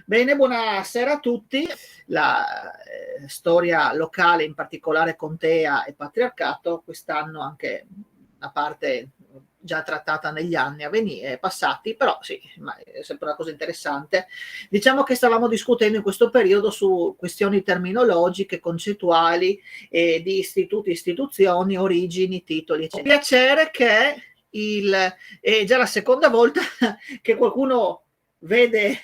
Bene, buonasera a tutti. La storia locale, in particolare contea e patriarcato, quest'anno anche una parte già trattata negli anni passati, però sì, ma è sempre una cosa interessante. Diciamo che stavamo discutendo in questo periodo su questioni terminologiche, concettuali, di istituti, istituzioni, origini, titoli, eccetera. Piacere che è già la seconda volta che qualcuno vede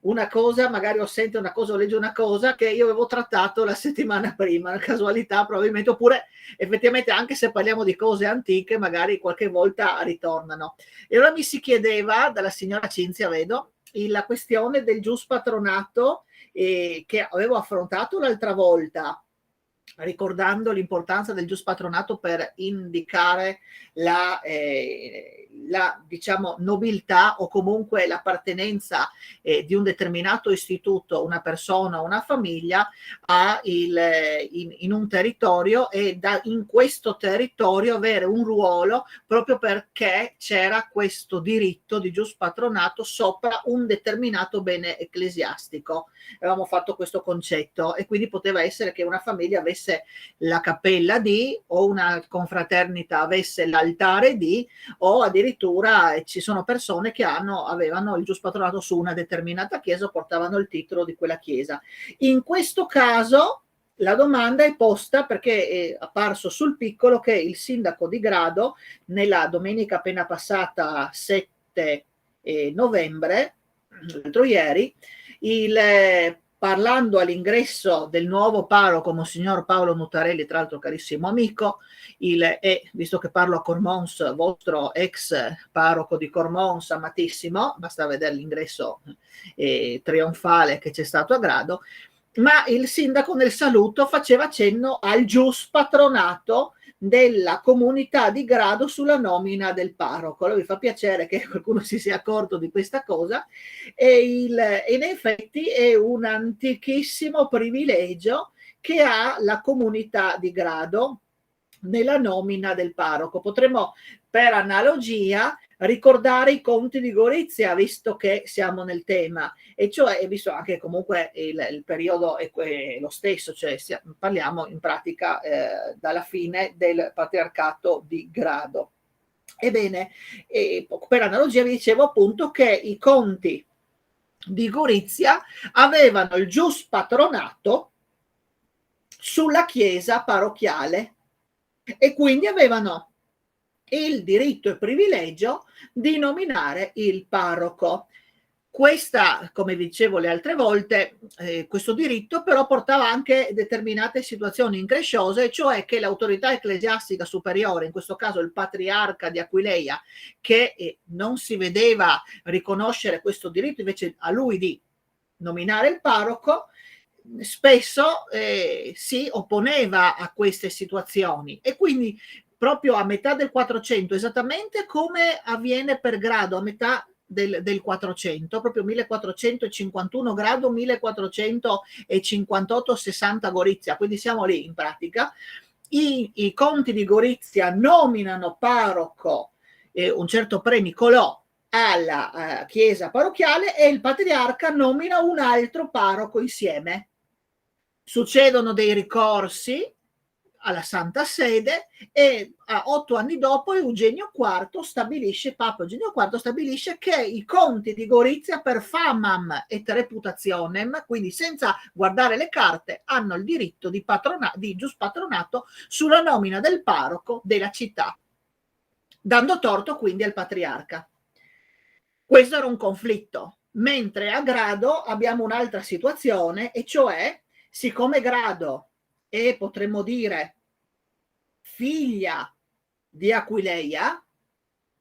una cosa, magari o sente una cosa o legge una cosa che io avevo trattato la settimana prima, una casualità probabilmente, oppure effettivamente anche se parliamo di cose antiche magari qualche volta ritornano. E allora mi si chiedeva dalla signora Cinzia, vedo, la questione del gius patronato che avevo affrontato l'altra volta, ricordando l'importanza del gius patronato per indicare la diciamo nobiltà o comunque l'appartenenza di un determinato istituto, una persona, una famiglia in un territorio, e in questo territorio avere un ruolo proprio perché c'era questo diritto di gius patronato sopra un determinato bene ecclesiastico. Avevamo fatto questo concetto, e quindi poteva essere che una famiglia avesse la cappella di, o una confraternita avesse l'altare di, o addirittura ci sono persone che avevano il gius patronato su una determinata chiesa o portavano il titolo di quella chiesa. In questo caso la domanda è posta perché è apparso sul piccolo che il sindaco di Grado, nella domenica appena passata, 7 novembre, l'altro ieri, parlando all'ingresso del nuovo parroco, Monsignor Paolo Mutarelli, tra l'altro carissimo amico, visto che parlo a Cormons, vostro ex parroco di Cormons, amatissimo, basta vedere l'ingresso trionfale che c'è stato a Grado, ma il sindaco nel saluto faceva cenno al gius patronato della comunità di Grado sulla nomina del parroco. Allora mi fa piacere che qualcuno si sia accorto di questa cosa, e in effetti è un antichissimo privilegio che ha la comunità di Grado nella nomina del parroco. Potremmo, per analogia, ricordare i conti di Gorizia, visto che siamo nel tema, e cioè, visto anche comunque il periodo è lo stesso, cioè parliamo in pratica dalla fine del patriarcato di Grado. Ebbene, per analogia vi dicevo appunto che i conti di Gorizia avevano il gius patronato sulla chiesa parrocchiale, e quindi avevano il diritto e privilegio di nominare il parroco. Questa, come dicevo le altre volte, questo diritto però portava anche determinate situazioni incresciose, cioè che l'autorità ecclesiastica superiore, in questo caso il patriarca di Aquileia, che non si vedeva riconoscere questo diritto invece a lui di nominare il parroco, spesso si opponeva a queste situazioni, e quindi proprio a metà del 400, esattamente come avviene per Grado, a metà del 400, proprio 1451 Grado, 1458-60 Gorizia, quindi siamo lì in pratica. I conti di Gorizia nominano parroco un certo pre Nicolò alla chiesa parrocchiale, e il patriarca nomina un altro parroco insieme. Succedono dei ricorsi alla Santa Sede, e 8 anni dopo Papa Eugenio IV stabilisce che i conti di Gorizia per famam et reputationem, quindi senza guardare le carte, hanno il diritto di gius patronato sulla nomina del parroco della città, dando torto quindi al patriarca. Questo era un conflitto, mentre a Grado abbiamo un'altra situazione, e cioè, siccome Grado è, potremmo dire, figlia di Aquileia,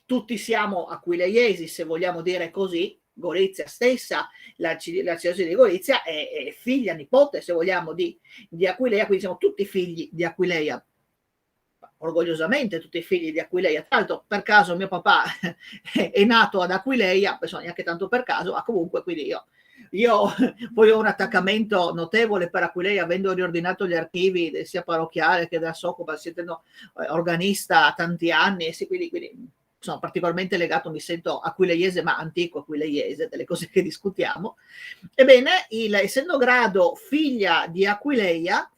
tutti siamo aquileiesi se vogliamo dire così, Gorizia stessa, la diocesi di Gorizia è figlia, nipote se vogliamo di Aquileia, quindi siamo tutti figli di Aquileia, orgogliosamente tutti figli di Aquileia. Tra l'altro, per caso mio papà è nato ad Aquileia, neanche tanto per caso, ma comunque, quindi io poi ho un attaccamento notevole per Aquileia, avendo riordinato gli archivi sia parrocchiale che della Socopa, essendo organista tanti anni, quindi sono particolarmente legato, mi sento aquileiese, ma antico aquileiese, delle cose che discutiamo. Ebbene, essendo Grado figlia di Aquileia,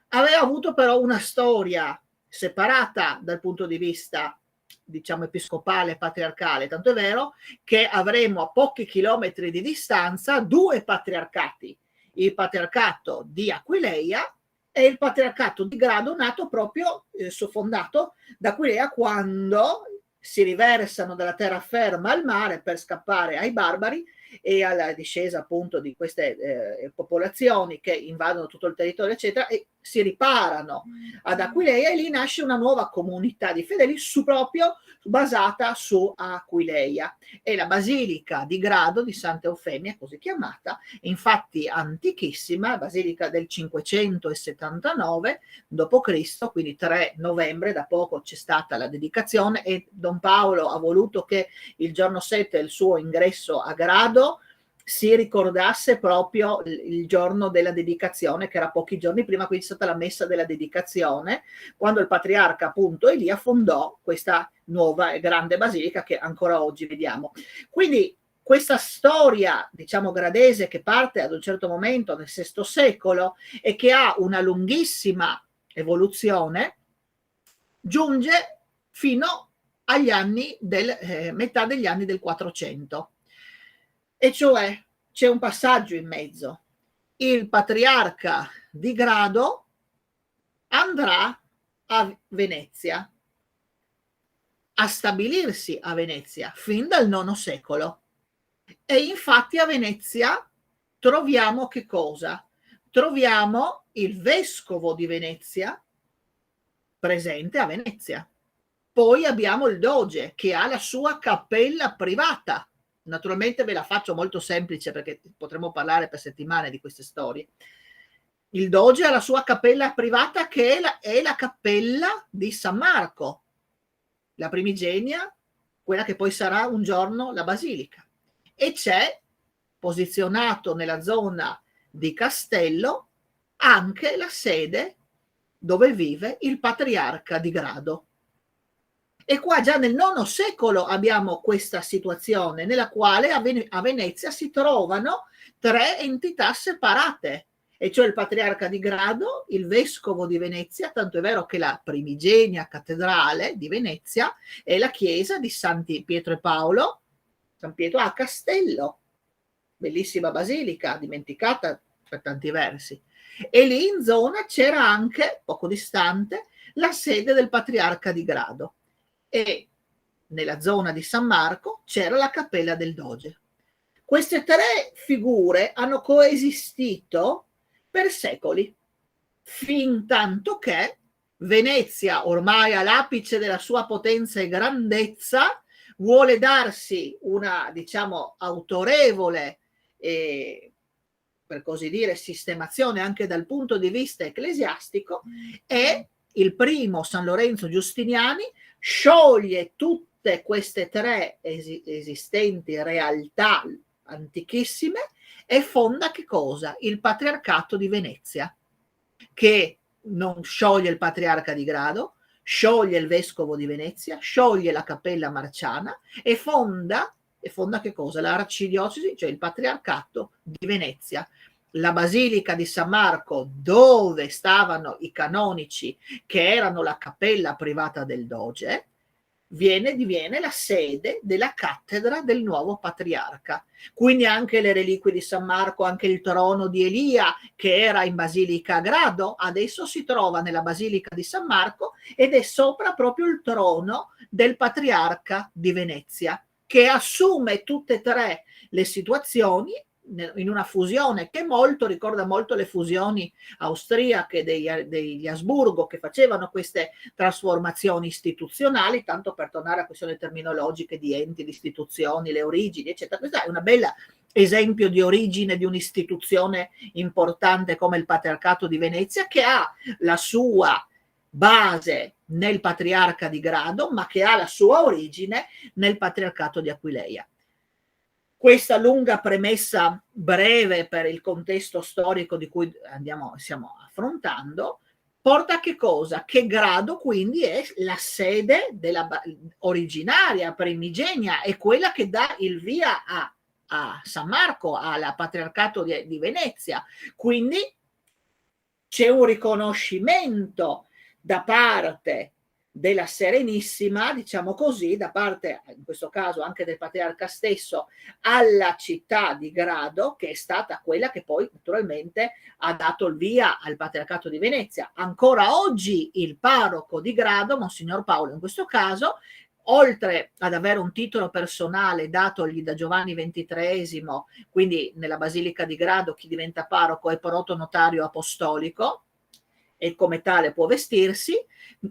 aveva avuto però una storia separata dal punto di vista, diciamo, episcopale, patriarcale, tanto è vero che avremo a pochi chilometri di distanza due patriarcati, il patriarcato di Aquileia e il patriarcato di Grado, nato proprio, fondato da Aquileia quando si riversano dalla terraferma al mare per scappare ai barbari e alla discesa appunto di queste popolazioni che invadono tutto il territorio eccetera, e si riparano ad Aquileia e lì nasce una nuova comunità di fedeli proprio basata su Aquileia, e la basilica di Grado di Santa Eufemia, così chiamata, infatti antichissima, basilica del 579 d.C., quindi 3 novembre, da poco c'è stata la dedicazione e Don Paolo ha voluto che il giorno 7 del suo ingresso a Grado si ricordasse proprio il giorno della dedicazione, che era pochi giorni prima, quindi è stata la messa della dedicazione, quando il patriarca appunto Elia fondò questa nuova e grande basilica che ancora oggi vediamo. Quindi questa storia, diciamo, gradese, che parte ad un certo momento nel VI secolo e che ha una lunghissima evoluzione, giunge fino agli anni metà degli anni del 400. E cioè c'è un passaggio in mezzo. Il patriarca di Grado andrà a Venezia, a stabilirsi a Venezia fin dal IX secolo. E infatti a Venezia troviamo che cosa? Troviamo il vescovo di Venezia presente a Venezia. Poi abbiamo il doge che ha la sua cappella privata. Naturalmente ve la faccio molto semplice perché potremmo parlare per settimane di queste storie. Il doge ha la sua cappella privata che è la cappella di San Marco, la primigenia, quella che poi sarà un giorno la basilica. E c'è, posizionato nella zona di Castello, anche la sede dove vive il patriarca di Grado. E qua già nel IX secolo abbiamo questa situazione nella quale a Venezia si trovano tre entità separate, e cioè il patriarca di Grado, il vescovo di Venezia, tanto è vero che la primigenia cattedrale di Venezia è la chiesa di Santi Pietro e Paolo, San Pietro a Castello, bellissima basilica, dimenticata per tanti versi. E lì in zona c'era anche, poco distante, la sede del patriarca di Grado. E nella zona di San Marco c'era la cappella del doge. Queste tre figure hanno coesistito per secoli, fin tanto che Venezia, ormai all'apice della sua potenza e grandezza, vuole darsi una, diciamo, autorevole per così dire sistemazione anche dal punto di vista ecclesiastico, e il primo San Lorenzo Giustiniani scioglie tutte queste tre esistenti realtà antichissime e fonda che cosa? Il patriarcato di Venezia, che non scioglie il patriarca di Grado, scioglie il vescovo di Venezia, scioglie la cappella marciana e fonda che cosa? L'arcidiocesi, cioè il patriarcato di Venezia. La basilica di San Marco, dove stavano i canonici, che erano la cappella privata del doge, diviene la sede della cattedra del nuovo patriarca. Quindi anche le reliquie di San Marco, anche il trono di Elia, che era in Basilica a Grado, adesso si trova nella Basilica di San Marco ed è sopra proprio il trono del patriarca di Venezia, che assume tutte e tre le situazioni in una fusione che ricorda molto le fusioni austriache degli Asburgo, che facevano queste trasformazioni istituzionali, tanto per tornare a questioni terminologiche di enti, di istituzioni, le origini, eccetera. Questo è un bel esempio di origine di un'istituzione importante come il Patriarcato di Venezia, che ha la sua base nel Patriarca di Grado, ma che ha la sua origine nel Patriarcato di Aquileia. Questa lunga premessa breve per il contesto storico di cui stiamo affrontando porta a che cosa? Che Grado quindi è la sede originaria, primigenia, è quella che dà il via a San Marco, al patriarcato di Venezia. Quindi c'è un riconoscimento da parte della Serenissima, diciamo così, da parte, in questo caso anche del patriarca stesso, alla città di Grado, che è stata quella che poi naturalmente ha dato il via al patriarcato di Venezia. Ancora oggi il parroco di Grado, Monsignor Paolo in questo caso, oltre ad avere un titolo personale datogli da Giovanni XXIII, quindi nella Basilica di Grado chi diventa parroco è protonotario apostolico e come tale può vestirsi,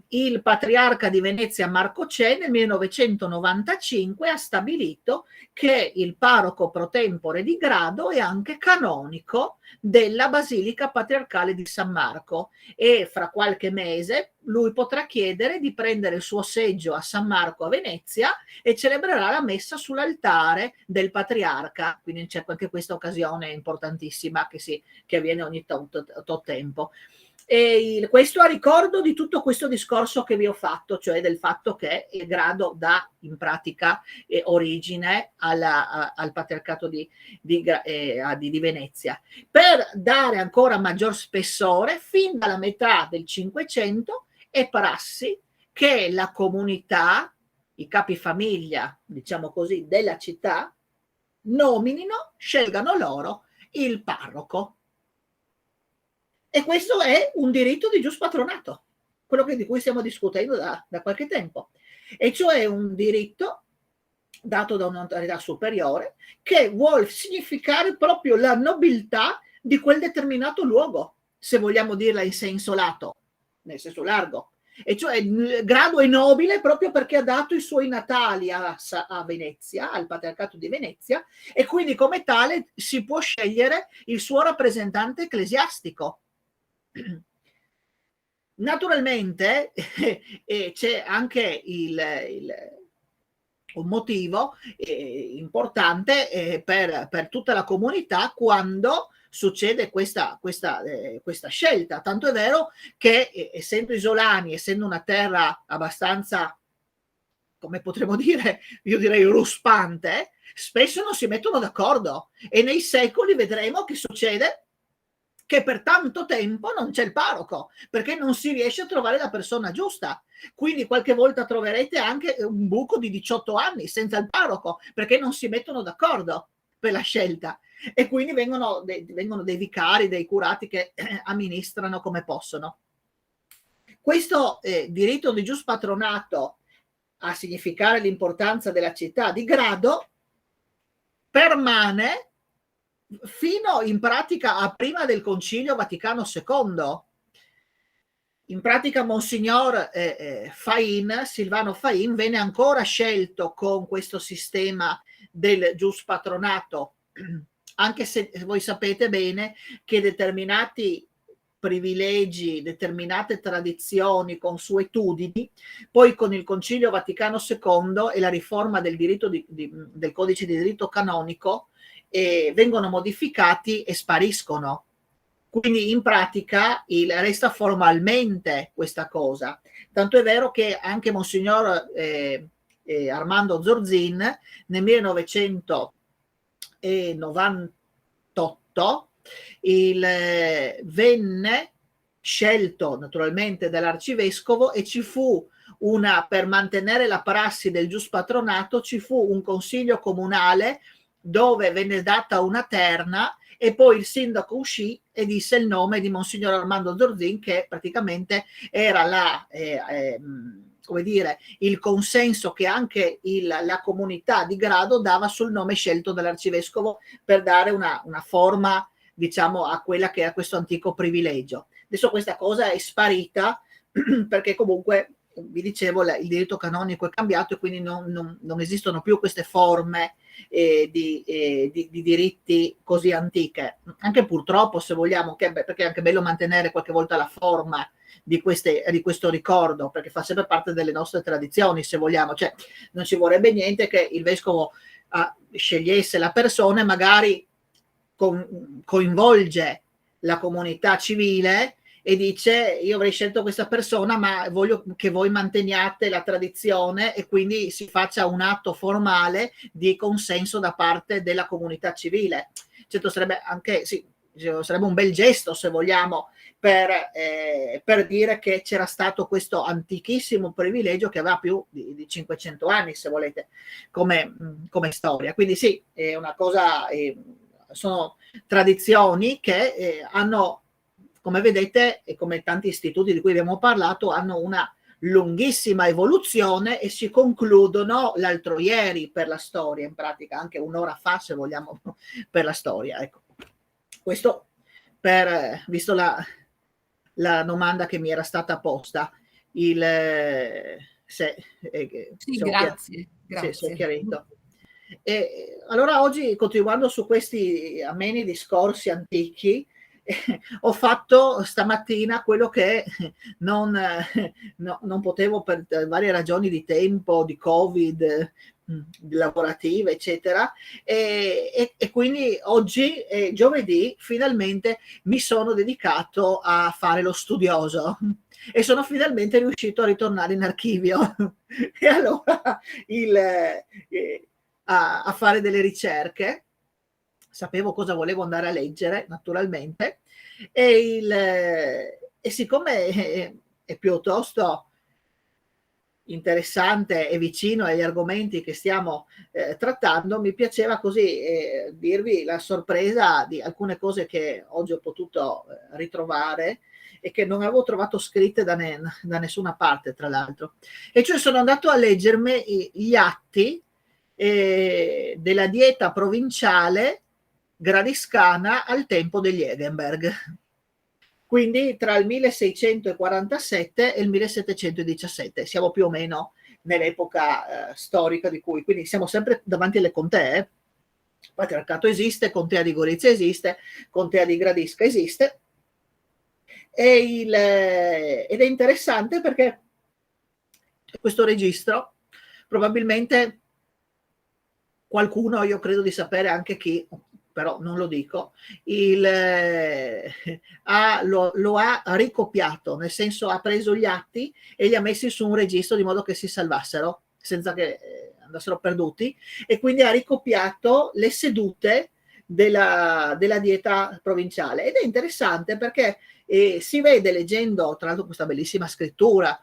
il patriarca di Venezia Marco C nel 1995 ha stabilito che il parroco pro tempore di Grado è anche canonico della Basilica Patriarcale di San Marco e fra qualche mese lui potrà chiedere di prendere il suo seggio a San Marco a Venezia e celebrerà la messa sull'altare del patriarca, quindi c'è anche questa occasione importantissima che avviene ogni tot tempo. E questo a ricordo di tutto questo discorso che vi ho fatto, cioè del fatto che il Grado dà in pratica origine al patriarcato di Venezia. Per dare ancora maggior spessore, fin dalla metà del Cinquecento è prassi che la comunità, i capifamiglia, diciamo così, della città, scelgano loro il parroco. E questo è un diritto di giuspatronato, quello di cui stiamo discutendo da qualche tempo, e cioè un diritto dato da un'autorità superiore che vuol significare proprio la nobiltà di quel determinato luogo, se vogliamo dirla in senso lato, nel senso largo. E cioè il Grado è nobile proprio perché ha dato i suoi natali a Venezia, al patriarcato di Venezia, e quindi come tale si può scegliere il suo rappresentante ecclesiastico. Naturalmente c'è anche un motivo importante per tutta la comunità quando succede questa scelta, tanto è vero che essendo isolani, essendo una terra abbastanza, come potremmo dire, io direi ruspante, spesso non si mettono d'accordo e nei secoli vedremo che succede che per tanto tempo non c'è il parroco, perché non si riesce a trovare la persona giusta. Quindi qualche volta troverete anche un buco di 18 anni senza il parroco, perché non si mettono d'accordo per la scelta. E quindi vengono dei vicari, dei curati che amministrano come possono. Questo diritto di giuspatronato a significare l'importanza della città di Grado permane fino in pratica a prima del Concilio Vaticano II. In pratica Monsignor Silvano Fain venne ancora scelto con questo sistema del giuspatronato, anche se voi sapete bene che determinati privilegi, determinate tradizioni, consuetudini, poi con il Concilio Vaticano II e la riforma del diritto del codice di diritto canonico vengono modificati e spariscono. Quindi in pratica resta formalmente questa cosa. Tanto è vero che anche Monsignor Armando Zorzin nel 1998 venne scelto naturalmente dall'arcivescovo e ci fu per mantenere la prassi del giuspatronato, ci fu un consiglio comunale dove venne data una terna e poi il sindaco uscì e disse il nome di Monsignor Armando Zorzin, che praticamente era come dire, il consenso che anche la comunità di Grado dava sul nome scelto dall'arcivescovo per dare una forma, diciamo, a quella che era questo antico privilegio. Adesso questa cosa è sparita perché comunque, vi dicevo, il diritto canonico è cambiato e quindi non esistono più queste forme di diritti così antiche, anche purtroppo, se vogliamo, perché è anche bello mantenere qualche volta la forma di questo ricordo, perché fa sempre parte delle nostre tradizioni, se vogliamo, cioè non ci vorrebbe niente che il vescovo scegliesse la persona e magari coinvolge la comunità civile e dice: io avrei scelto questa persona, ma voglio che voi manteniate la tradizione, e quindi si faccia un atto formale di consenso da parte della comunità civile. Certo, sarebbe anche, sì, sarebbe un bel gesto, se vogliamo, per dire che c'era stato questo antichissimo privilegio che aveva più di 500 anni, se volete, come storia. Quindi sì, è una cosa, sono tradizioni che hanno, come vedete, e come tanti istituti di cui abbiamo parlato, hanno una lunghissima evoluzione e si concludono l'altro ieri per la storia, in pratica anche un'ora fa, se vogliamo, per la storia. Ecco. Questo visto la domanda che mi era stata posta, se, sì, se grazie, se ho grazie. chiarito. E allora oggi, continuando su questi ameni discorsi antichi, ho fatto stamattina quello che non potevo, per varie ragioni di tempo, di Covid, lavorative, eccetera, e quindi oggi, giovedì, finalmente mi sono dedicato a fare lo studioso e sono finalmente riuscito a ritornare in archivio. E allora a fare delle ricerche, sapevo cosa volevo andare a leggere, naturalmente, e siccome è piuttosto interessante e vicino agli argomenti che stiamo trattando, mi piaceva così dirvi la sorpresa di alcune cose che oggi ho potuto ritrovare e che non avevo trovato scritte da nessuna parte, tra l'altro. E cioè sono andato a leggermi gli atti della dieta provinciale gradiscana al tempo degli Egenberg, quindi tra il 1647 e il 1717, siamo più o meno nell'epoca storica di cui, quindi siamo sempre davanti alle contee. Il patriarcato esiste, contea di Gorizia esiste, contea di Gradisca esiste, ed è interessante perché questo registro probabilmente qualcuno, io credo di sapere anche chi, però non lo dico, lo ha ricopiato, nel senso ha preso gli atti e li ha messi su un registro di modo che si salvassero, senza che andassero perduti, e quindi ha ricopiato le sedute della dieta provinciale. Ed è interessante perché si vede, leggendo tra l'altro questa bellissima scrittura,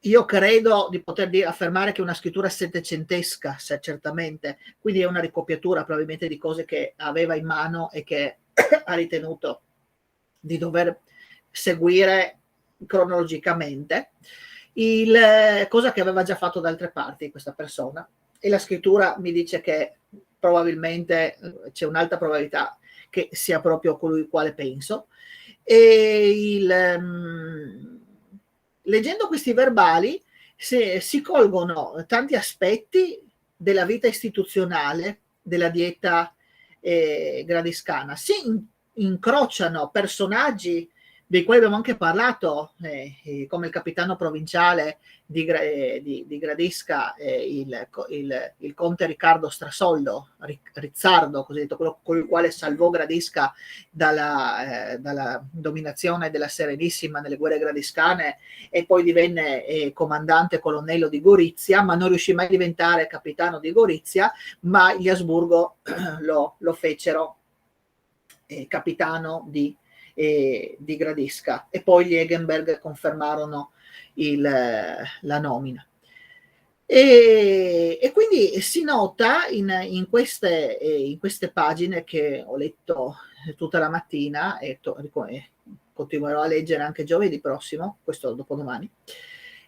io credo di poter affermare che è una scrittura settecentesca, certamente, quindi è una ricopiatura probabilmente di cose che aveva in mano e che ha ritenuto di dover seguire cronologicamente, cosa che aveva già fatto da altre parti questa persona. E la scrittura mi dice che probabilmente c'è un'alta probabilità che sia proprio colui il quale penso. E leggendo questi verbali si colgono tanti aspetti della vita istituzionale della dieta gradiscana, si incrociano personaggi dei quali abbiamo anche parlato, come il capitano provinciale di Gradisca, il conte Riccardo Strasoldo, Rizzardo, così detto, quello con il quale salvò Gradisca dalla dominazione della Serenissima nelle guerre gradiscane, e poi divenne comandante colonnello di Gorizia, ma non riuscì mai a diventare capitano di Gorizia, ma gli Asburgo lo fecero capitano di Gradisca, e poi gli Egenberg confermarono la nomina. E quindi si nota in queste pagine che ho letto tutta la mattina e continuerò a leggere anche giovedì prossimo, questo dopodomani,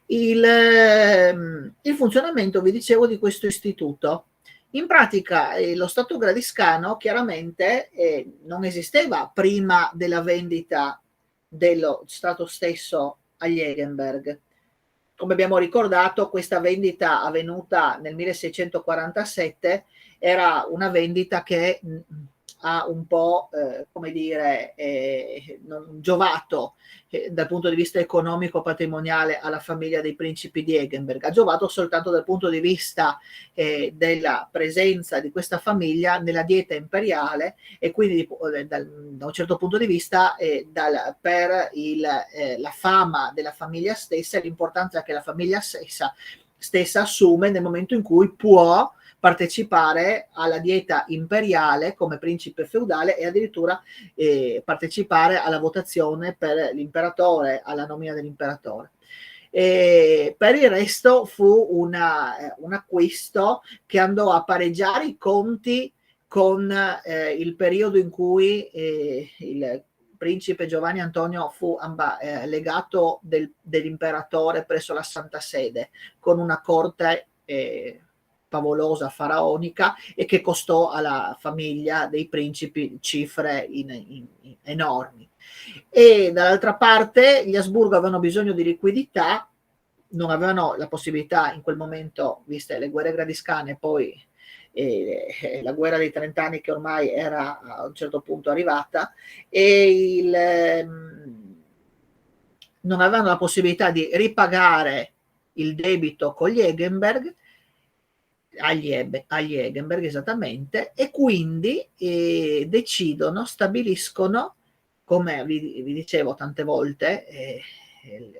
il funzionamento, vi dicevo, di questo istituto. In pratica lo Stato gradiscano chiaramente non esisteva prima della vendita dello Stato stesso agli Egenberg. Come abbiamo ricordato, questa vendita avvenuta nel 1647 era una vendita che ha un po', come dire, non giovato dal punto di vista economico patrimoniale alla famiglia dei principi di Eggenberg, ha giovato soltanto dal punto di vista della presenza di questa famiglia nella dieta imperiale, e quindi da un certo punto di vista per la fama della famiglia stessa e l'importanza che la famiglia stessa assume nel momento in cui può partecipare alla dieta imperiale come principe feudale e addirittura partecipare alla votazione per l'imperatore, alla nomina dell'imperatore. Per il resto fu un acquisto che andò a pareggiare i conti con il periodo in cui il principe Giovanni Antonio fu legato dell'imperatore presso la Santa Sede, con una corte favolosa, faraonica, e che costò alla famiglia dei principi cifre enormi. E dall'altra parte gli Asburgo avevano bisogno di liquidità, non avevano la possibilità in quel momento, viste le guerre gradiscane, poi la guerra dei 30 anni che ormai era a un certo punto arrivata, e non avevano la possibilità di ripagare il debito con gli Eggenberg, agli Eggenberg esattamente, e quindi stabiliscono, come vi dicevo tante volte,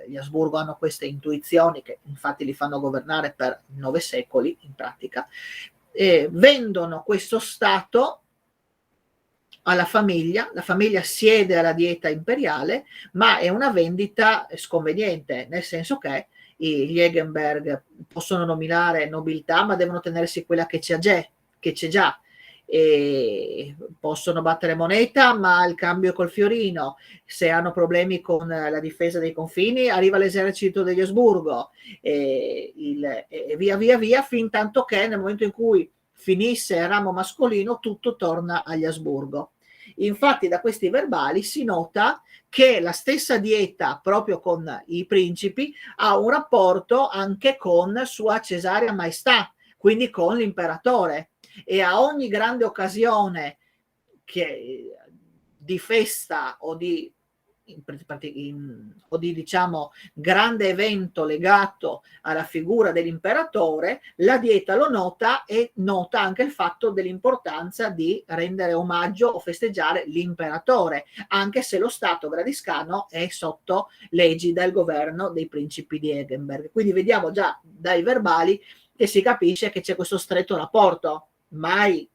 gli Asburgo hanno queste intuizioni che infatti li fanno governare per 9 secoli in pratica, vendono questo stato alla famiglia, la famiglia siede alla dieta imperiale, ma è una vendita sconveniente, nel senso che gli Eggenberg possono nominare nobiltà, ma devono tenersi quella che c'è già. E possono battere moneta, ma il cambio è col fiorino. Se hanno problemi con la difesa dei confini, arriva l'esercito degli Asburgo, e via via via, fin tanto che nel momento in cui finisse il ramo mascolino tutto torna agli Asburgo. Infatti da questi verbali si nota che la stessa dieta proprio con i principi ha un rapporto anche con Sua Cesarea Maestà, quindi con l'imperatore, e a ogni grande occasione di festa o di diciamo grande evento legato alla figura dell'imperatore, la dieta lo nota, e nota anche il fatto dell'importanza di rendere omaggio o festeggiare l'imperatore, anche se lo Stato gradiscano è sotto l'egida del governo dei principi di Eggenberg. Quindi vediamo già dai verbali che si capisce che c'è questo stretto rapporto, mai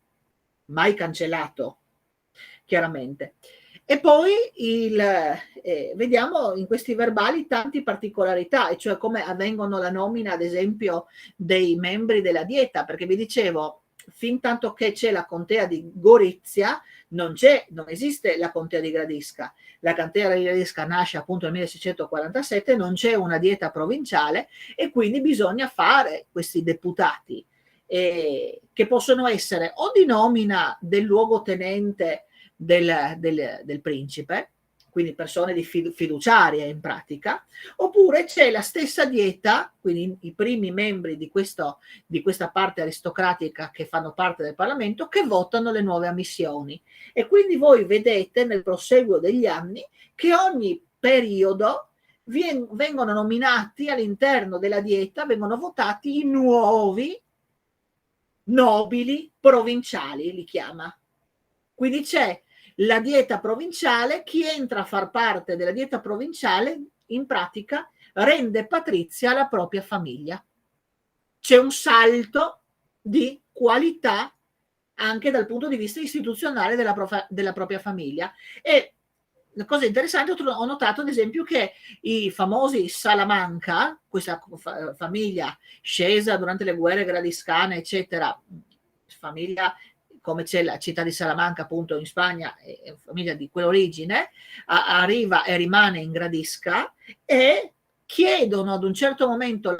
cancellato, chiaramente. E poi vediamo in questi verbali tante particolarità, e cioè come avvengono la nomina, ad esempio, dei membri della dieta, perché vi dicevo, fin tanto che c'è la contea di Gorizia, non esiste la contea di Gradisca. La contea di Gradisca nasce appunto nel 1647, non c'è una dieta provinciale, e quindi bisogna fare questi deputati, che possono essere o di nomina del luogotenente del principe, quindi persone fiduciarie in pratica, oppure c'è la stessa dieta, quindi i primi membri di questa parte aristocratica che fanno parte del Parlamento, che votano le nuove ammissioni. E quindi voi vedete nel proseguo degli anni che ogni periodo vengono nominati all'interno della dieta, vengono votati i nuovi nobili provinciali, li chiama. Quindi c'è la dieta provinciale, chi entra a far parte della dieta provinciale in pratica rende patrizia la propria famiglia. C'è un salto di qualità anche dal punto di vista istituzionale della propria famiglia. E la cosa interessante, ho notato ad esempio che i famosi Salamanca, questa famiglia scesa durante le guerre gradiscane, eccetera, famiglia come c'è la città di Salamanca appunto in Spagna, è famiglia di quell'origine, arriva e rimane in Gradisca, e chiedono ad un certo momento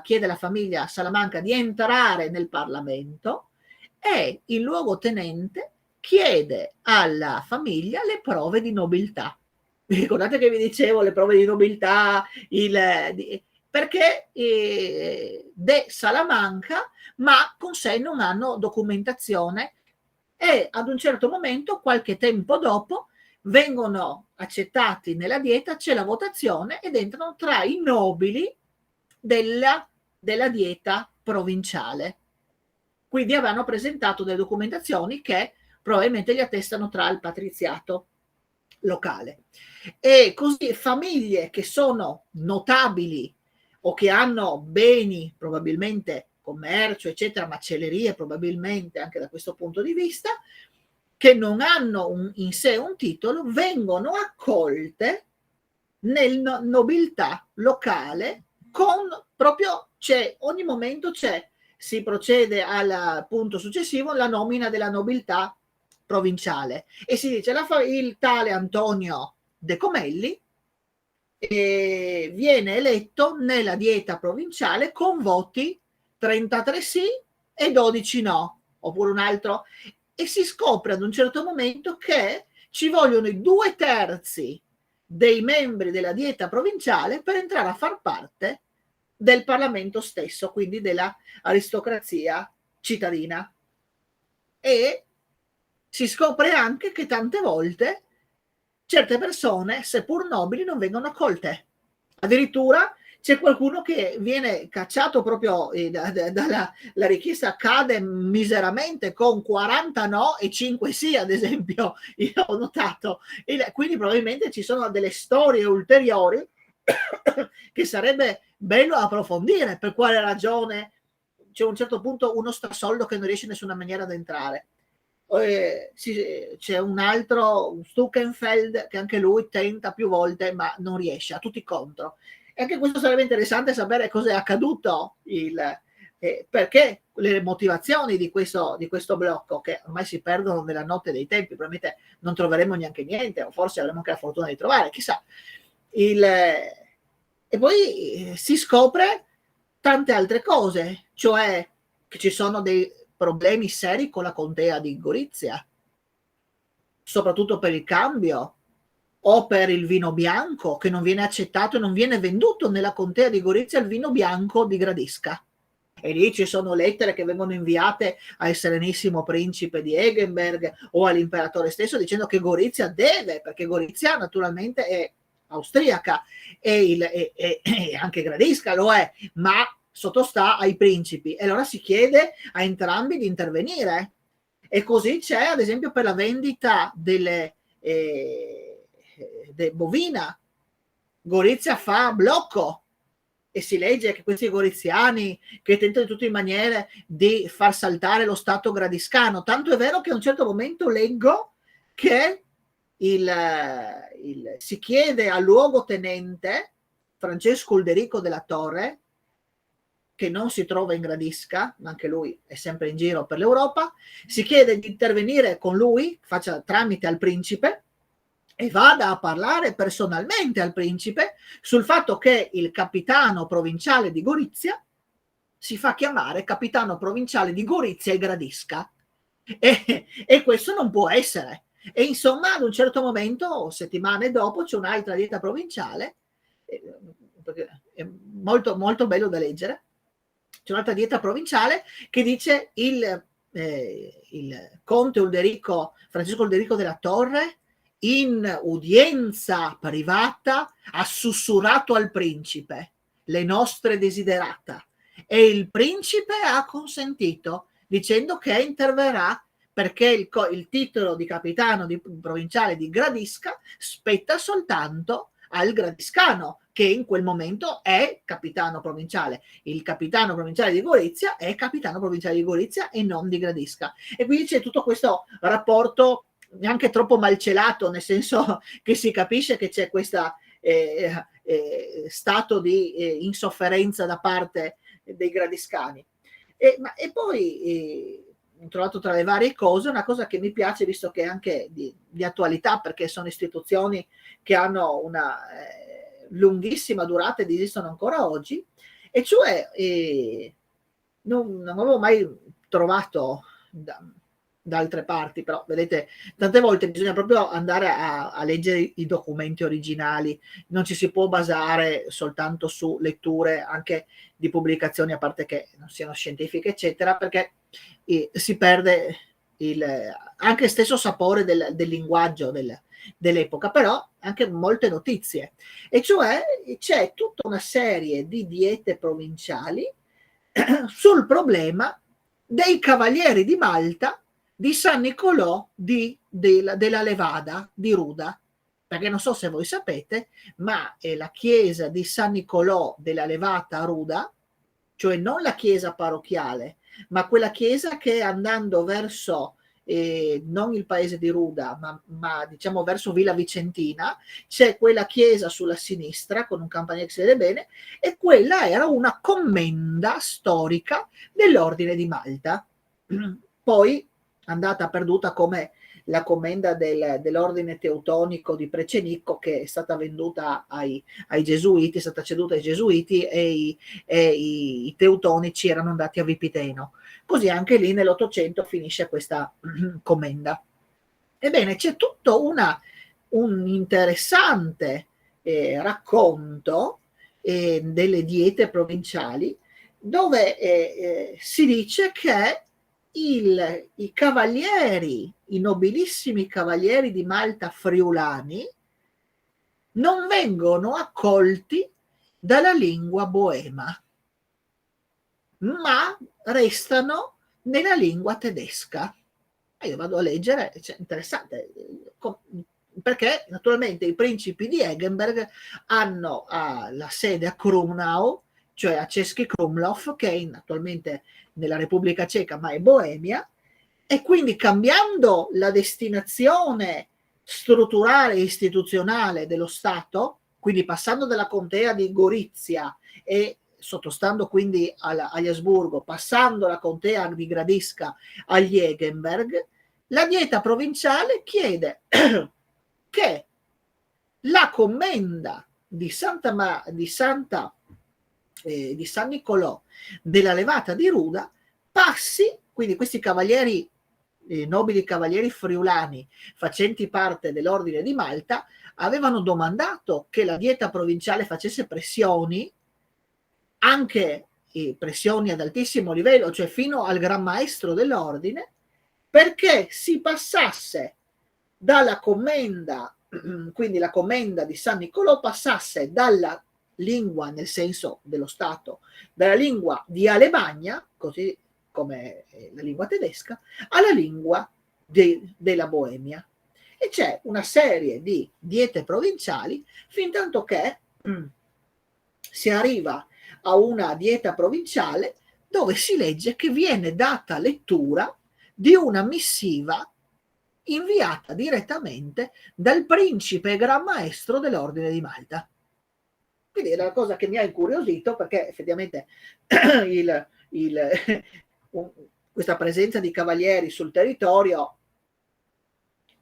chiede la famiglia Salamanca di entrare nel Parlamento, e il luogotenente chiede alla famiglia le prove di nobiltà. Vi ricordate che vi dicevo le prove di nobiltà, perché de Salamanca, ma con sé non hanno documentazione, e ad un certo momento, qualche tempo dopo, vengono accettati nella dieta, c'è la votazione ed entrano tra i nobili della dieta provinciale. Quindi avranno presentato delle documentazioni che probabilmente li attestano tra il patriziato locale. E così famiglie che sono notabili o che hanno beni, probabilmente commercio, eccetera, macellerie probabilmente anche da questo punto di vista, che non hanno in sé un titolo, vengono accolte nel nobiltà locale con proprio ogni momento si procede al punto successivo, la nomina della nobiltà provinciale e si dice il tale Antonio De Comelli viene eletto nella dieta provinciale con voti 33 sì e 12 no, oppure un altro, e si scopre ad un certo momento che ci vogliono i 2/3 dei membri della dieta provinciale per entrare a far parte del Parlamento stesso, quindi della aristocrazia cittadina. E si scopre anche che tante volte certe persone, seppur nobili, non vengono accolte. Addirittura c'è qualcuno che viene cacciato proprio dalla la richiesta cade miseramente con 40 no e 5 sì, ad esempio, io ho notato. Quindi probabilmente ci sono delle storie ulteriori che sarebbe bello approfondire per quale ragione c'è a un certo punto uno strasoldo che non riesce in nessuna maniera ad entrare. C'è un altro, Stuckenfeld, che anche lui tenta più volte ma non riesce, a tutti contro. E anche questo sarebbe interessante sapere cosa è accaduto, perché le motivazioni di questo blocco, che ormai si perdono nella notte dei tempi, probabilmente non troveremo neanche niente, o forse avremo anche la fortuna di trovare, chissà. E poi si scopre tante altre cose, cioè che ci sono dei problemi seri con la contea di Gorizia, soprattutto per il cambio o per il vino bianco che non viene accettato e non viene venduto nella contea di Gorizia il vino bianco di Gradisca. E lì ci sono lettere che vengono inviate al Serenissimo Principe di Eggenberg o all'imperatore stesso dicendo che Gorizia deve, perché Gorizia naturalmente è austriaca e anche Gradisca lo è, ma sottostà ai principi, e allora si chiede a entrambi di intervenire. E così c'è ad esempio per la vendita delle bovina, Gorizia fa blocco e si legge che questi goriziani che tentano in tutte le maniere di far saltare lo Stato gradiscano, tanto è vero che a un certo momento leggo che si chiede al luogotenente Francesco Ulderico della Torre, che non si trova in Gradisca, ma anche lui è sempre in giro per l'Europa, si chiede di intervenire con lui, faccia tramite al principe, e vada a parlare personalmente al principe sul fatto che il capitano provinciale di Gorizia si fa chiamare capitano provinciale di Gorizia e Gradisca. E questo non può essere. E insomma, ad un certo momento, settimane dopo, c'è un'altra dieta provinciale, perché è molto, molto bello da leggere, c'è un'altra dieta provinciale che dice il conte Francesco Ulderico della Torre in udienza privata ha sussurrato al principe le nostre desiderata e il principe ha consentito dicendo che interverrà perché il titolo di capitano provinciale di Gradisca spetta soltanto al gradiscano, che in quel momento è capitano provinciale. Il capitano provinciale di Gorizia è capitano provinciale di Gorizia e non di Gradisca. E quindi c'è tutto questo rapporto neanche troppo malcelato, nel senso che si capisce che c'è questo stato di insofferenza da parte dei gradiscani. E poi ho trovato tra le varie cose una cosa che mi piace, visto che è anche di attualità, perché sono istituzioni che hanno una lunghissima durata ed esistono ancora oggi, e cioè non avevo mai trovato da altre parti, però vedete, tante volte bisogna proprio andare a leggere i documenti originali, non ci si può basare soltanto su letture anche di pubblicazioni, a parte che non siano scientifiche, eccetera, perché si perde anche stesso sapore del linguaggio dell'epoca, però anche molte notizie. E cioè c'è tutta una serie di diete provinciali sul problema dei cavalieri di Malta di San Nicolò della Levada di Ruda, perché non so se voi sapete, ma è la chiesa di San Nicolò della Levata a Ruda, cioè non la chiesa parrocchiale, ma quella chiesa che andando verso non il paese di Ruda, ma diciamo verso Villa Vicentina, c'è quella chiesa sulla sinistra con un campanile che si vede bene, e quella era una commenda storica dell'Ordine di Malta. Poi andata perduta come la commenda dell'ordine teutonico di Precenicco, che è stata venduta ai gesuiti, è stata ceduta ai gesuiti, e i teutonici erano andati a Vipiteno. Così anche lì nell'Ottocento finisce questa commenda. Ebbene, c'è tutto un interessante racconto delle diete provinciali, dove si dice che i cavalieri, i nobilissimi cavalieri di Malta friulani, non vengono accolti dalla lingua boema, ma restano nella lingua tedesca. E io vado a leggere, cioè, interessante, perché naturalmente i principi di Eggenberg hanno la sede a Krumnau, cioè a Český Krumlov, che è attualmente nella Repubblica Ceca, ma è Boemia, e quindi cambiando la destinazione strutturale e istituzionale dello Stato, quindi passando dalla contea di Gorizia e sottostando quagli Asburgo, passando la contea di Gradisca agli Eggenberg, la dieta provinciale chiede che la commenda di San Nicolò della Levata di Ruda passi, quindi questi cavalieri, nobili cavalieri friulani facenti parte dell'Ordine di Malta, avevano domandato che la dieta provinciale facesse pressioni, anche pressioni ad altissimo livello, cioè fino al Gran Maestro dell'Ordine, perché si passasse dalla commenda, quindi la commenda di San Nicolò passasse dalla lingua, nel senso dello Stato, dalla lingua di Alemagna, così come la lingua tedesca, alla lingua della Boemia. E c'è una serie di diete provinciali fin tanto che si arriva a una dieta provinciale dove si legge che viene data lettura di una missiva inviata direttamente dal principe Gran Maestro dell'Ordine di Malta. Quindi è una cosa che mi ha incuriosito, perché effettivamente questa presenza di cavalieri sul territorio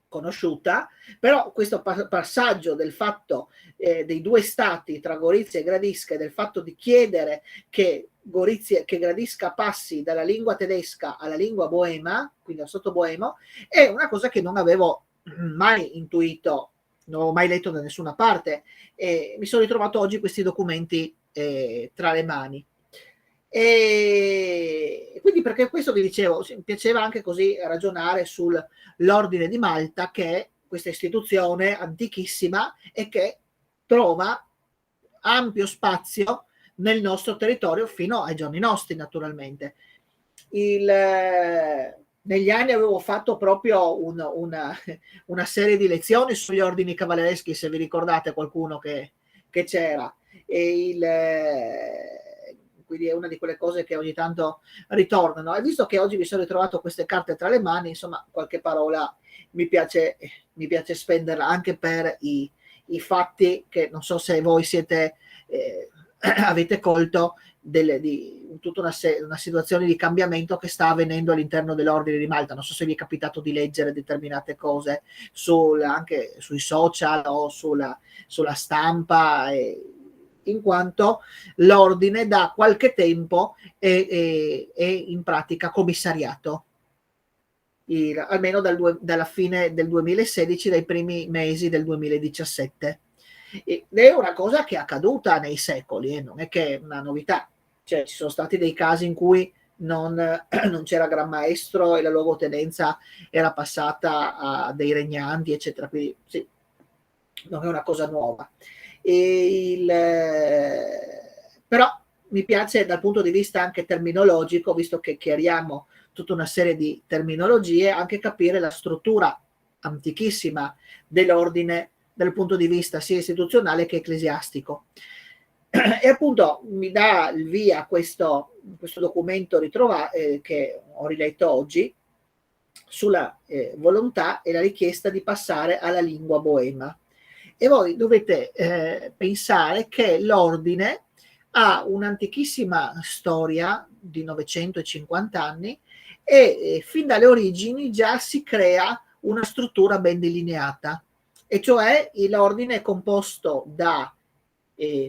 conosciuta, però questo passaggio del fatto dei due stati tra Gorizia e Gradisca, e del fatto di chiedere che Gradisca passi dalla lingua tedesca alla lingua boema, quindi al sottoboemo, è una cosa che non avevo mai intuito, non ho mai letto da nessuna parte, e mi sono ritrovato oggi questi documenti tra le mani. E quindi, perché questo vi dicevo, mi piaceva anche così ragionare sull'Ordine di Malta, che è questa istituzione antichissima e che trova ampio spazio nel nostro territorio fino ai giorni nostri, naturalmente. Negli anni avevo fatto proprio una serie di lezioni sugli ordini cavallereschi, se vi ricordate qualcuno che c'era, quindi è una di quelle cose che ogni tanto ritornano. E visto che oggi mi sono ritrovato queste carte tra le mani, insomma, qualche parola mi piace spenderla anche per i fatti che non so se voi avete colto di tutta una situazione di cambiamento che sta avvenendo all'interno dell'Ordine di Malta. Non so se vi è capitato di leggere determinate cose anche sui social o sulla stampa, in quanto l'ordine da qualche tempo è in pratica commissariato, almeno dalla fine del 2016, dai primi mesi del 2017. Ed è una cosa che è accaduta nei secoli, non è che è una novità. Cioè, ci sono stati dei casi in cui non c'era Gran Maestro e la luogotenenza era passata a dei regnanti, eccetera. Quindi sì, non è una cosa nuova. Però mi piace dal punto di vista anche terminologico, visto che chiariamo tutta una serie di terminologie, anche capire la struttura antichissima dell'ordine dal punto di vista sia istituzionale che ecclesiastico. E appunto mi dà il via questo documento che ho riletto oggi sulla volontà e la richiesta di passare alla lingua boema. E voi dovete pensare che l'ordine ha un'antichissima storia di 950 anni e fin dalle origini già si crea una struttura ben delineata, e cioè l'ordine è composto da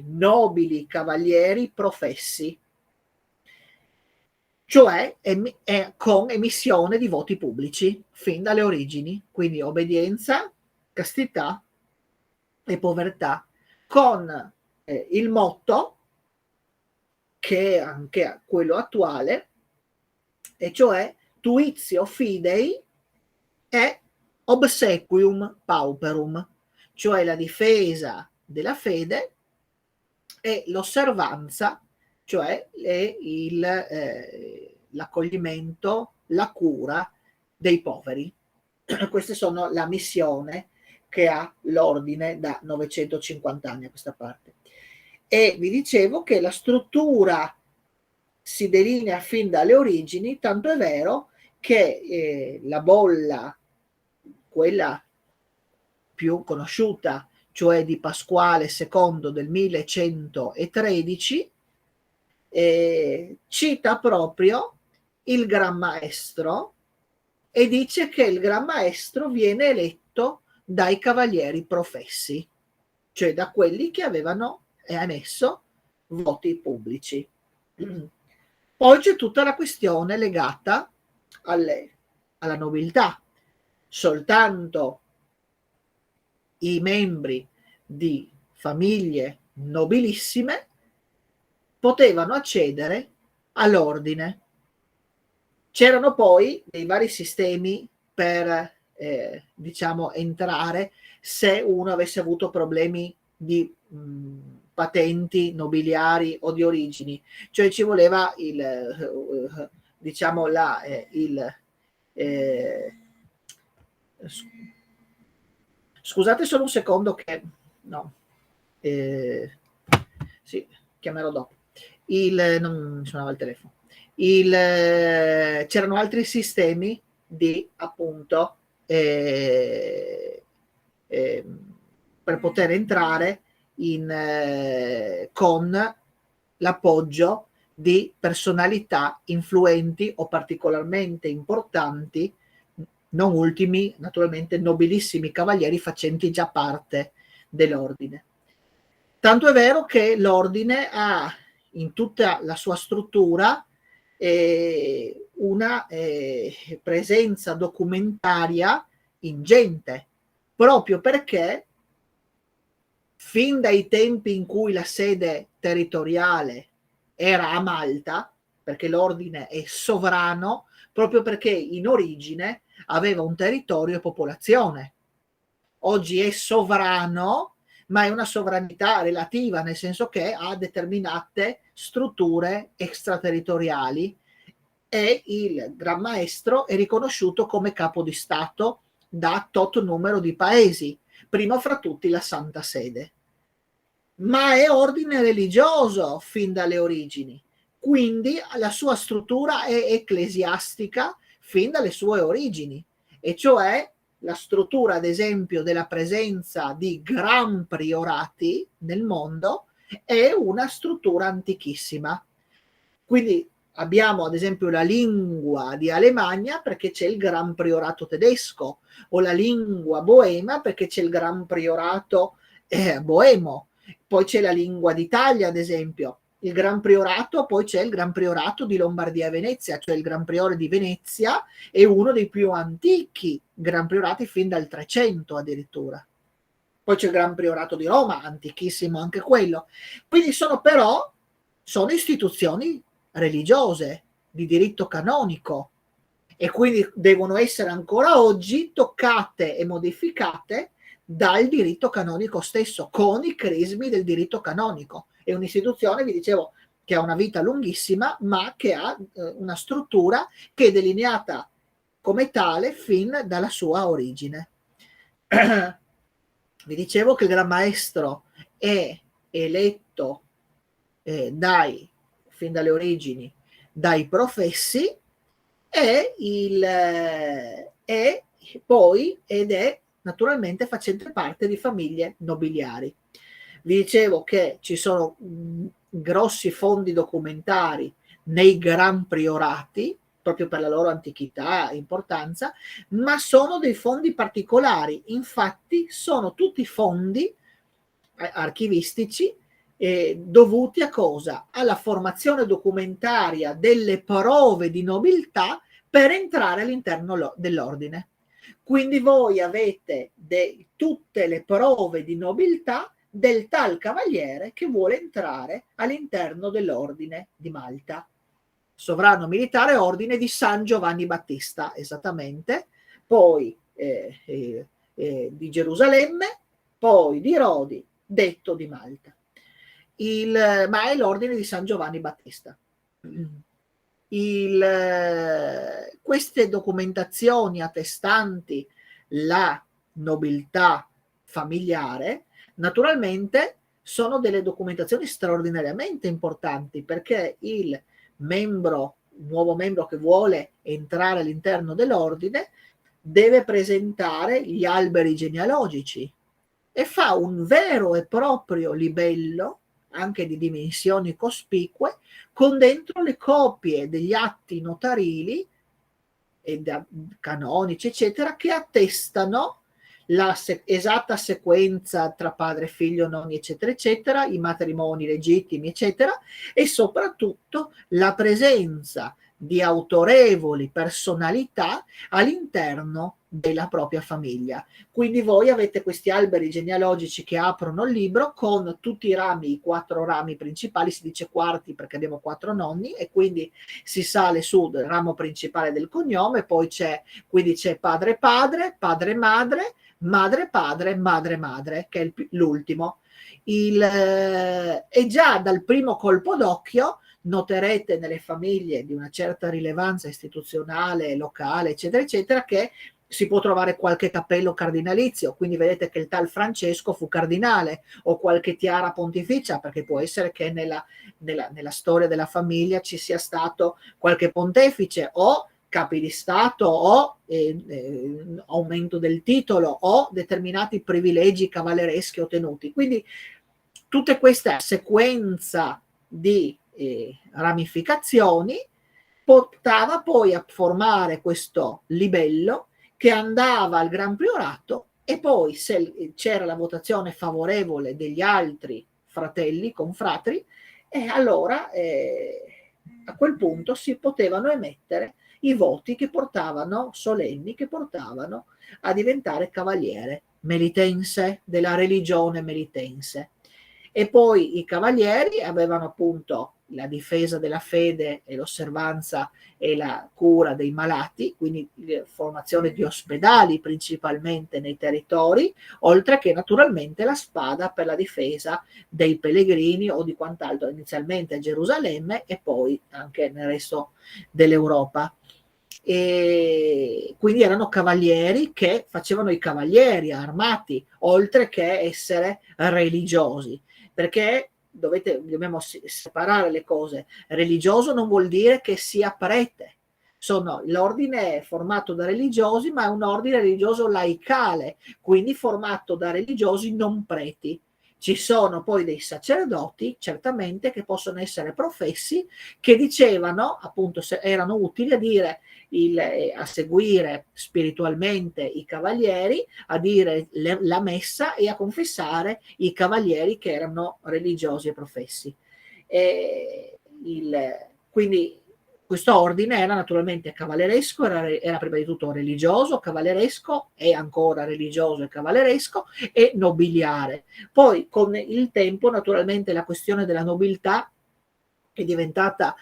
nobili cavalieri professi, cioè con emissione di voti pubblici fin dalle origini, quindi obbedienza, castità e povertà, con il motto che è anche quello attuale, e cioè tuitio fidei e obsequium pauperum, cioè la difesa della fede e l'osservanza, cioè l'accoglimento, la cura dei poveri. Queste sono la missione che ha l'ordine da 950 anni a questa parte. E vi dicevo che la struttura si delinea fin dalle origini, tanto è vero che la bolla, quella più conosciuta, cioè di Pasquale II del 1113, cita proprio il Gran Maestro e dice che il Gran Maestro viene eletto dai cavalieri professi, cioè da quelli che avevano emesso voti pubblici. Poi c'è tutta la questione legata alla nobiltà. Soltanto i membri di famiglie nobilissime potevano accedere all'ordine. C'erano poi dei vari sistemi per diciamo entrare se uno avesse avuto problemi di patenti nobiliari o di origini, cioè ci voleva diciamo scusate solo un secondo che no, sì, chiamerò dopo. Non mi suonava il telefono. C'erano altri sistemi di appunto per poter entrare con l'appoggio di personalità influenti o particolarmente importanti, non ultimi naturalmente nobilissimi cavalieri facenti già parte dell'ordine. Tanto è vero che l'ordine ha in tutta la sua struttura una presenza documentaria ingente, proprio perché fin dai tempi in cui la sede territoriale era a Malta, perché l'ordine è sovrano, proprio perché in origine aveva un territorio e popolazione. Oggi è sovrano, ma è una sovranità relativa, nel senso che ha determinate strutture extraterritoriali, e il Gran Maestro è riconosciuto come capo di Stato da tot numero di paesi, prima fra tutti la Santa Sede. Ma è ordine religioso fin dalle origini, quindi la sua struttura è ecclesiastica fin dalle sue origini, e cioè la struttura, ad esempio, della presenza di gran priorati nel mondo è una struttura antichissima. Quindi abbiamo, ad esempio, la lingua di Alemagna perché c'è il Gran Priorato tedesco, o la lingua boema perché c'è il Gran Priorato boemo. Poi c'è la lingua d'Italia, ad esempio, il Gran Priorato, poi c'è il Gran Priorato di Lombardia e Venezia, cioè il Gran Priore di Venezia è uno dei più antichi Gran Priorati fin dal 300 addirittura. Poi c'è il Gran Priorato di Roma, antichissimo anche quello. Quindi sono istituzioni religiose, di diritto canonico e quindi devono essere ancora oggi toccate e modificate dal diritto canonico stesso, con i crismi del diritto canonico. È un'istituzione, vi dicevo, che ha una vita lunghissima, ma che ha una struttura che è delineata come tale fin dalla sua origine. Vi dicevo che il Gran Maestro è eletto fin dalle origini, dai professi ed è naturalmente facente parte di famiglie nobiliari. Vi dicevo che ci sono grossi fondi documentari nei gran priorati, proprio per la loro antichità e importanza, ma sono dei fondi particolari. Infatti sono tutti fondi archivistici dovuti a cosa? Alla formazione documentaria delle prove di nobiltà per entrare all'interno dell'ordine. Quindi voi avete tutte le prove di nobiltà del tal cavaliere che vuole entrare all'interno dell'ordine di Malta. Sovrano militare ordine di San Giovanni Battista, esattamente, poi di Gerusalemme, poi di Rodi, detto di Malta. Ma è l'ordine di San Giovanni Battista. Queste documentazioni attestanti la nobiltà familiare, naturalmente sono delle documentazioni straordinariamente importanti, perché il nuovo membro che vuole entrare all'interno dell'ordine deve presentare gli alberi genealogici e fa un vero e proprio libello, anche di dimensioni cospicue, con dentro le copie degli atti notarili e canonici, eccetera, che attestano la esatta sequenza tra padre, figlio, nonni, eccetera, eccetera, i matrimoni legittimi, eccetera, e soprattutto la presenza di autorevoli personalità all'interno della propria famiglia. Quindi voi avete questi alberi genealogici che aprono il libro con tutti i rami, i 4 rami principali, si dice quarti perché abbiamo 4 nonni, e quindi si sale su del ramo principale del cognome, poi quindi c'è padre padre, padre madre, madre padre, madre madre, che è l'ultimo. E già dal primo colpo d'occhio noterete nelle famiglie di una certa rilevanza istituzionale, locale, eccetera, eccetera, che si può trovare qualche cappello cardinalizio, quindi vedete che il tal Francesco fu cardinale, o qualche tiara pontificia, perché può essere che nella storia della famiglia ci sia stato qualche pontefice, o capi di Stato, o aumento del titolo, o determinati privilegi cavallereschi ottenuti. Quindi tutta questa sequenza di ramificazioni portava poi a formare questo libello che andava al Gran Priorato, e poi se c'era la votazione favorevole degli altri fratelli, confratri, allora a quel punto si potevano emettere i voti che portavano, solenni, che portavano a diventare cavaliere melitense, della religione melitense. E poi i cavalieri avevano appunto la difesa della fede e l'osservanza e la cura dei malati, quindi formazione di ospedali principalmente nei territori, oltre che naturalmente la spada per la difesa dei pellegrini o di quant'altro, inizialmente a Gerusalemme e poi anche nel resto dell'Europa. E quindi erano cavalieri che facevano i cavalieri armati, oltre che essere religiosi, perché dobbiamo separare le cose. Religioso non vuol dire che sia prete. L'ordine è formato da religiosi, ma è un ordine religioso laicale, quindi formato da religiosi non preti. Ci sono poi dei sacerdoti, certamente, che possono essere professi, che dicevano, appunto, erano utili a dire a seguire spiritualmente i cavalieri, a dire la messa e a confessare i cavalieri che erano religiosi e professi. Quindi questo ordine era naturalmente cavalleresco, era prima di tutto religioso, cavalleresco, e ancora religioso e cavalleresco, e nobiliare. Poi con il tempo naturalmente la questione della nobiltà è diventata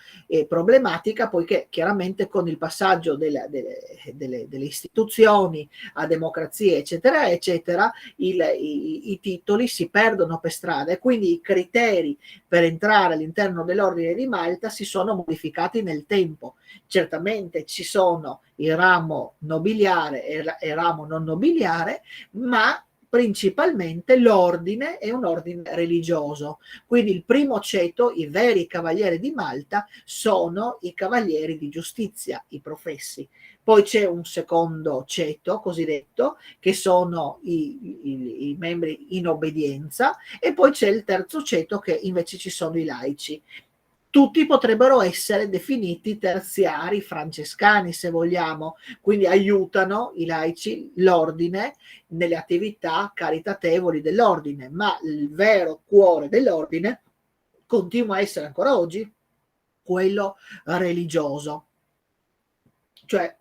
problematica, poiché chiaramente con il passaggio delle istituzioni a democrazie, eccetera, eccetera, i titoli si perdono per strada, e quindi i criteri per entrare all'interno dell'Ordine di Malta si sono modificati nel tempo. Certamente ci sono il ramo nobiliare e il ramo non nobiliare, ma principalmente l'ordine è un ordine religioso. Quindi il primo ceto, i veri cavalieri di Malta, sono i cavalieri di giustizia, i professi. Poi c'è un secondo ceto cosiddetto, che sono i membri in obbedienza, e poi c'è il terzo ceto, che invece ci sono i laici. Tutti potrebbero essere definiti terziari francescani, se vogliamo, quindi aiutano i laici, l'ordine, nelle attività caritatevoli dell'ordine, ma il vero cuore dell'ordine continua a essere ancora oggi quello religioso, cioè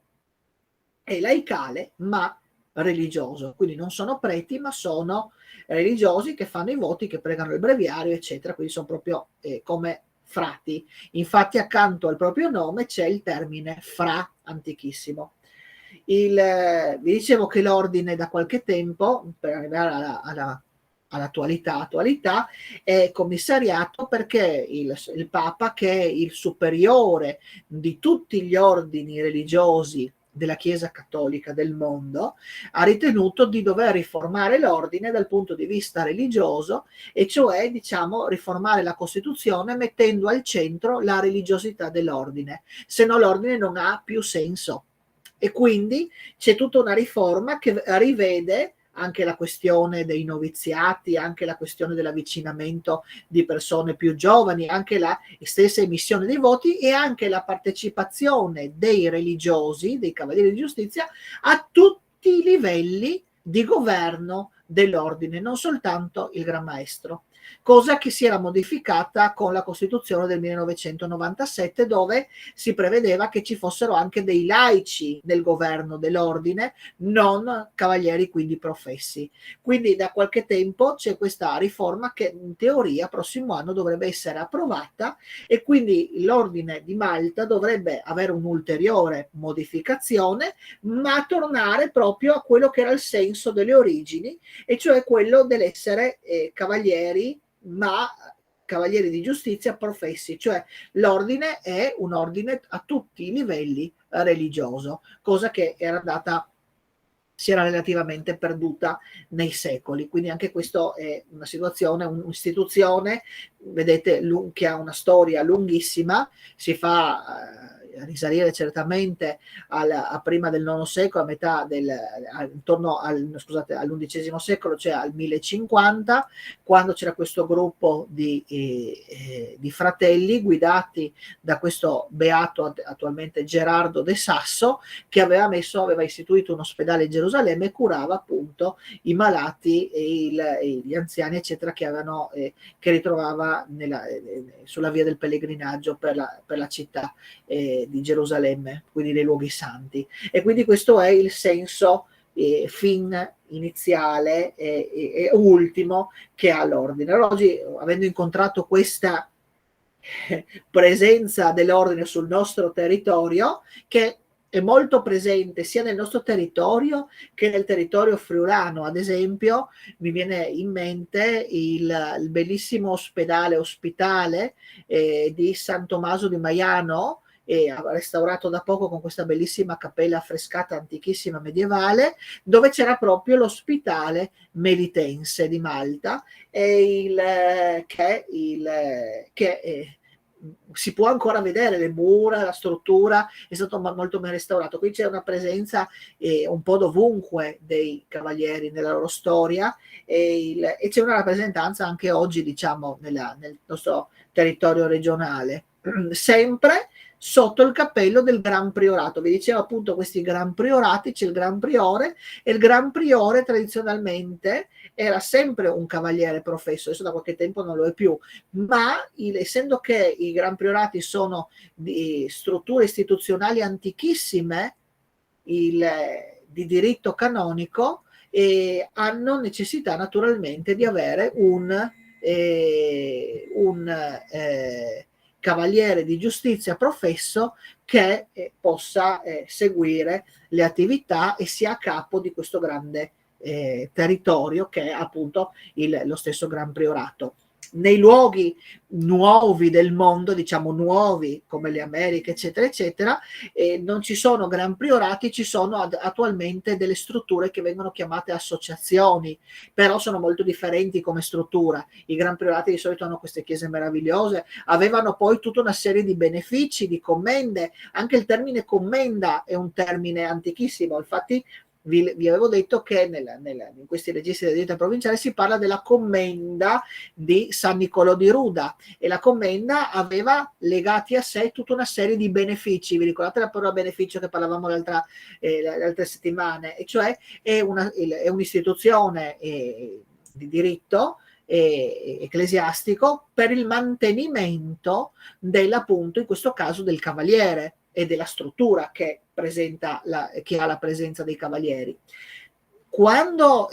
è laicale ma religioso, quindi non sono preti ma sono religiosi che fanno i voti, che pregano il breviario, eccetera, quindi sono proprio come frati. Infatti accanto al proprio nome c'è il termine fra, antichissimo. Vi dicevo che l'ordine da qualche tempo, per arrivare attualità, è commissariato perché il Papa, che è il superiore di tutti gli ordini religiosi della Chiesa Cattolica del mondo, ha ritenuto di dover riformare l'ordine dal punto di vista religioso, e cioè, diciamo, riformare la Costituzione mettendo al centro la religiosità dell'ordine, se no l'ordine non ha più senso. E quindi c'è tutta una riforma che rivede anche la questione dei noviziati, anche la questione dell'avvicinamento di persone più giovani, anche la stessa emissione dei voti e anche la partecipazione dei religiosi, dei cavalieri di giustizia, a tutti i livelli di governo dell'ordine, non soltanto il Gran Maestro. Cosa che si era modificata con la Costituzione del 1997, dove si prevedeva che ci fossero anche dei laici nel governo dell'ordine, non cavalieri quindi professi. Quindi da qualche tempo c'è questa riforma che in teoria prossimo anno dovrebbe essere approvata, e quindi l'ordine di Malta dovrebbe avere un'ulteriore modificazione, ma tornare proprio a quello che era il senso delle origini, e cioè quello dell'essere cavalieri, ma cavalieri di giustizia professi, cioè l'ordine è un ordine a tutti i livelli religioso, cosa che era andata, si era relativamente perduta nei secoli. Quindi anche questo è una situazione, un'istituzione, vedete, che ha una storia lunghissima, si fa risalire certamente a prima del IX secolo, intorno all'undicesimo secolo, cioè al 1050, quando c'era questo gruppo di fratelli guidati da questo beato attualmente Gerardo de Sasso, che aveva istituito un ospedale in Gerusalemme e curava appunto i malati e gli anziani, eccetera, che ritrovava sulla via del pellegrinaggio per la città di Gerusalemme, quindi nei luoghi santi. E quindi questo è il senso fin iniziale e ultimo che ha l'ordine. Allora, oggi, avendo incontrato questa presenza dell'ordine sul nostro territorio, che è molto presente sia nel nostro territorio che nel territorio friulano. Ad esempio, mi viene in mente il bellissimo ospitale di San Tommaso di Maiano, restaurato da poco con questa bellissima cappella affrescata antichissima medievale, dove c'era proprio l'ospitale melitense di Malta, si può ancora vedere le mura, la struttura è stato molto ben restaurato. Qui c'è una presenza un po' dovunque dei cavalieri nella loro storia, e c'è una rappresentanza anche oggi, diciamo, nel nostro territorio regionale, sempre sotto il cappello del Gran Priorato. Vi dicevo appunto questi Gran Priorati, c'è il Gran Priore, e il Gran Priore tradizionalmente era sempre un cavaliere professo, adesso da qualche tempo non lo è più, ma essendo che i Gran Priorati sono di strutture istituzionali antichissime di diritto canonico, hanno necessità naturalmente di avere un cavaliere di giustizia professo che possa seguire le attività e sia a capo di questo grande territorio che è appunto lo stesso Gran Priorato. Nei luoghi nuovi del mondo, diciamo nuovi come le Americhe, eccetera, eccetera, non ci sono gran priorati, ci sono attualmente delle strutture che vengono chiamate associazioni, però sono molto differenti come struttura. I gran priorati di solito hanno queste chiese meravigliose, avevano poi tutta una serie di benefici, di commende. Anche il termine commenda è un termine antichissimo, infatti vi avevo detto che in questi registri della dieta provinciale si parla della commenda di San Niccolò di Ruda, e la commenda aveva legati a sé tutta una serie di benefici. Vi ricordate la parola beneficio che parlavamo le altre settimane? E cioè è un'istituzione di diritto ecclesiastico per il mantenimento appunto in questo caso del cavaliere e della struttura che ha la presenza dei cavalieri. Quando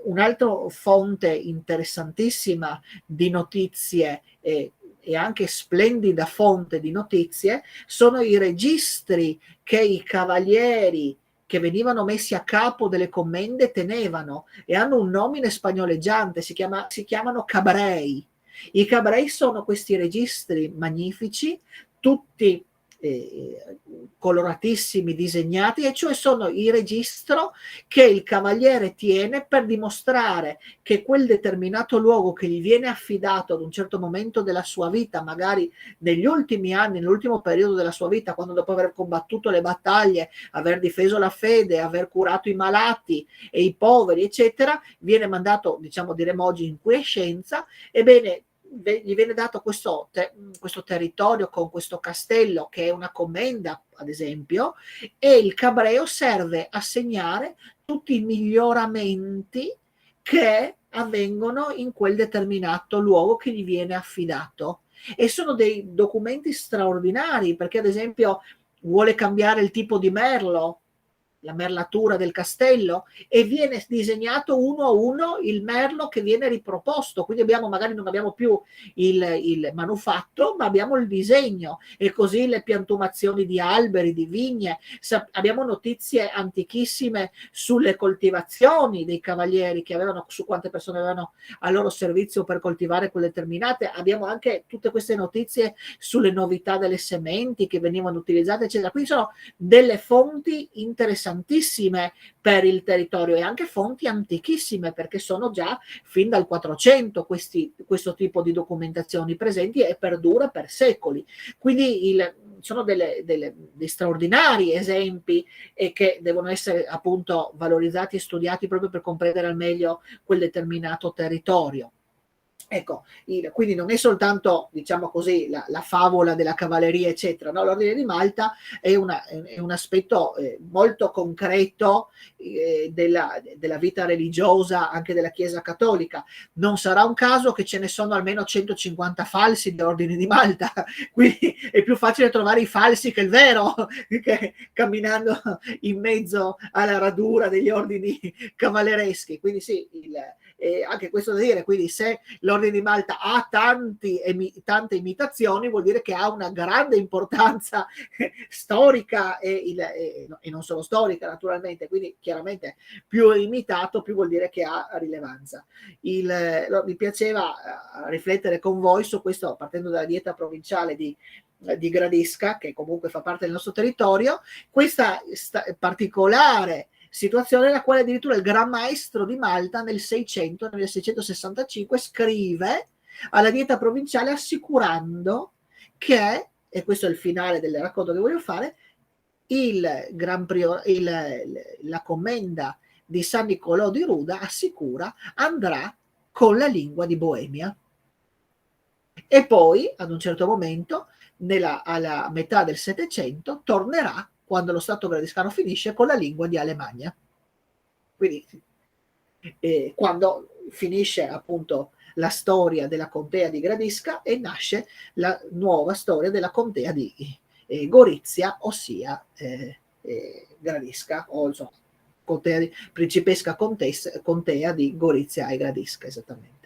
un'altra fonte interessantissima di notizie e anche splendida fonte di notizie sono i registri che i cavalieri che venivano messi a capo delle commende tenevano, e hanno un nomine spagnoleggiante, si chiamano cabrei. I cabrei sono questi registri magnifici, tutti coloratissimi, disegnati, e cioè sono il registro che il cavaliere tiene per dimostrare che quel determinato luogo che gli viene affidato ad un certo momento della sua vita, magari negli ultimi anni, nell'ultimo periodo della sua vita, quando dopo aver combattuto le battaglie, aver difeso la fede, aver curato i malati e i poveri, eccetera, viene mandato, diciamo, diremo oggi, in quiescenza. Ebbene, gli viene dato questo territorio con questo castello che è una commenda, ad esempio, e il cabreo serve a segnare tutti i miglioramenti che avvengono in quel determinato luogo che gli viene affidato. E sono dei documenti straordinari, perché ad esempio vuole cambiare il tipo di merlo, la merlatura del castello, e viene disegnato uno a uno il merlo che viene riproposto. Quindi magari non abbiamo più il manufatto, ma abbiamo il disegno, e così le piantumazioni di alberi, di vigne. Abbiamo notizie antichissime sulle coltivazioni dei cavalieri, che avevano, su quante persone avevano a loro servizio per coltivare quelle determinate. Abbiamo anche tutte queste notizie sulle novità delle sementi che venivano utilizzate, eccetera. Quindi sono delle fonti interessantissime per il territorio, e anche fonti antichissime, perché sono già fin dal 400 questo tipo di documentazioni presenti, e perdura per secoli. Quindi sono dei straordinari esempi, e che devono essere appunto valorizzati e studiati proprio per comprendere al meglio quel determinato territorio. Ecco, quindi non è soltanto, diciamo così, la favola della cavalleria, eccetera, no? L'Ordine di Malta è un aspetto molto concreto della vita religiosa anche della Chiesa Cattolica. Non sarà un caso che ce ne sono almeno 150 falsi dell'Ordine di Malta, quindi è più facile trovare i falsi che il vero, che camminando in mezzo alla radura degli ordini cavallereschi. Quindi sì, anche questo da dire, quindi se l'Ordine di Malta ha tante imitazioni, vuol dire che ha una grande importanza storica e non solo storica, naturalmente. Quindi chiaramente più è imitato, più vuol dire che ha rilevanza. Mi piaceva riflettere con voi su questo, partendo dalla dieta provinciale di Gradisca, che comunque fa parte del nostro territorio, questa particolare situazione nella quale addirittura il Gran Maestro di Malta nel 1665 scrive alla dieta provinciale assicurando che, e questo è il finale del racconto che voglio fare, la commenda di San Niccolò di Ruda assicura andrà con la lingua di Boemia. E poi, ad un certo momento, alla metà del Settecento, tornerà, quando lo Stato gradiscano finisce, con la lingua di Alemagna. Quindi, quando finisce appunto la storia della contea di Gradisca, e nasce la nuova storia della contea di Gorizia, ossia Gradisca, o insomma, principesca contea di Gorizia e Gradisca, esattamente.